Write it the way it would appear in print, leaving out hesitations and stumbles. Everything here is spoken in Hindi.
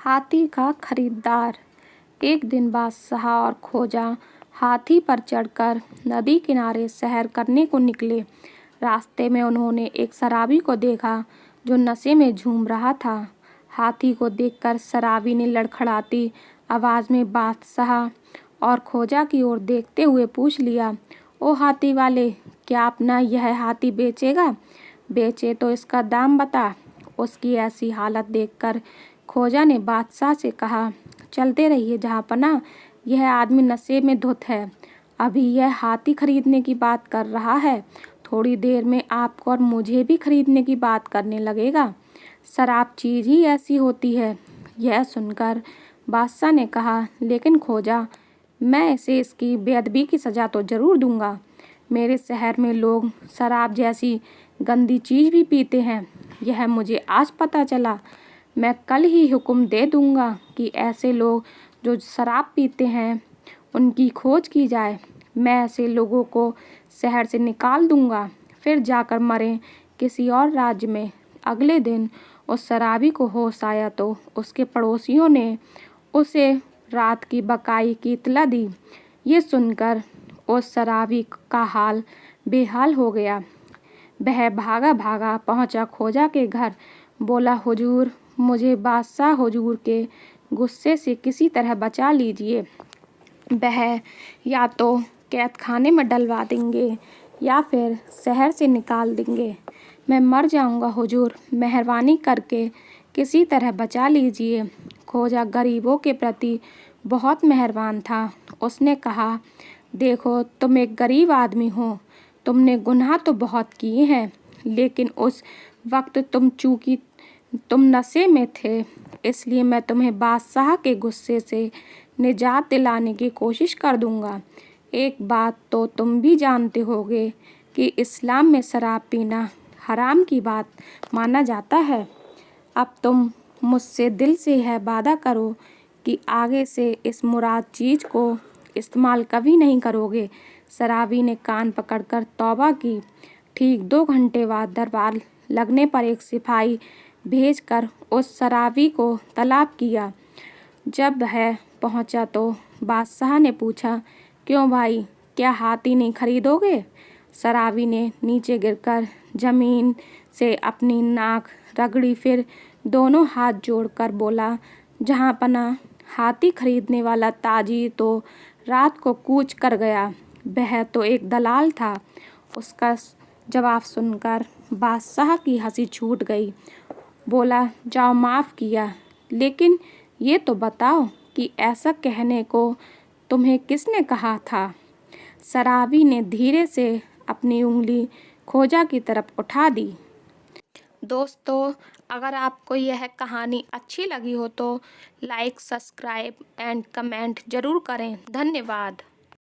हाथी का खरीदार। एक दिन बादशाह और खोजा हाथी पर चढ़कर नदी किनारे सैर करने को निकले। रास्ते में उन्होंने एक शराबी को देखा जो नशे में झूम रहा था। हाथी को देखकर शराबी ने लड़खड़ाती आवाज़ में बादशाह और खोजा की ओर देखते हुए पूछ लिया, ओ हाथी वाले, क्या अपना यह हाथी बेचेगा? बेचे तो इसका दाम बता। उसकी ऐसी हालत देखकर खोजा ने बादशाह से कहा, चलते रहिए जहाँपनाह, यह आदमी नशे में धुत है। अभी यह हाथी खरीदने की बात कर रहा है, थोड़ी देर में आपको और मुझे भी खरीदने की बात करने लगेगा। शराब चीज़ ही ऐसी होती है। यह सुनकर बादशाह ने कहा, लेकिन खोजा, मैं इसे इसकी बेअदबी की सज़ा तो ज़रूर दूंगा। मेरे शहर में लोग शराब जैसी गंदी चीज़ भी पीते हैं, यह मुझे आज पता चला। मैं कल ही हुक्म दे दूंगा कि ऐसे लोग जो शराब पीते हैं उनकी खोज की जाए। मैं ऐसे लोगों को शहर से निकाल दूंगा, फिर जाकर मरें किसी और राज्य में। अगले दिन उस शराबी को होश आया तो उसके पड़ोसियों ने उसे रात की बकाई की इत्तला दी। ये सुनकर उस शराबी का हाल बेहाल हो गया। वह भागा भागा पहुंचा खोजा के घर। बोला, हुजूर, मुझे बादशाह हुजूर के गुस्से से किसी तरह बचा लीजिए। वह या तो कैद खाने में डलवा देंगे या फिर शहर से निकाल देंगे। मैं मर जाऊंगा हुजूर, मेहरबानी करके किसी तरह बचा लीजिए। खोजा गरीबों के प्रति बहुत मेहरबान था। उसने कहा, देखो, तुम एक गरीब आदमी हो, तुमने गुनाह तो बहुत किए हैं, लेकिन उस वक्त चूंकि तुम नशे में थे, इसलिए मैं तुम्हें बादशाह के गुस्से से निजात दिलाने की कोशिश कर दूंगा। एक बात तो तुम भी जानते होगे कि इस्लाम में शराब पीना हराम की बात माना जाता है। अब तुम मुझसे दिल से यह वादा करो कि आगे से इस मुराद चीज़ को इस्तेमाल कभी नहीं करोगे। शराबी ने कान पकड़कर तौबा की। ठीक 2 घंटे बाद दरबार लगने पर एक सिपाही भेजकर उस शराबी को तलब किया। जब वह पहुंचा तो बादशाह ने पूछा, क्यों भाई, क्या हाथी नहीं खरीदोगे? शराबी ने नीचे गिरकर जमीन से अपनी नाक रगड़ी, फिर दोनों हाथ जोड़कर बोला, जहाँपनाह, हाथी खरीदने वाला ताजिर तो रात को कूच कर गया, वह तो एक दलाल था। उसका जवाब सुनकर बादशाह की हंसी छूट गई। बोला, जाओ, माफ़ किया, लेकिन ये तो बताओ कि ऐसा कहने को तुम्हें किसने कहा था? शराबी ने धीरे से अपनी उंगली खोजा की तरफ उठा दी। दोस्तों, अगर आपको यह कहानी अच्छी लगी हो तो लाइक, सब्सक्राइब एंड कमेंट ज़रूर करें। धन्यवाद।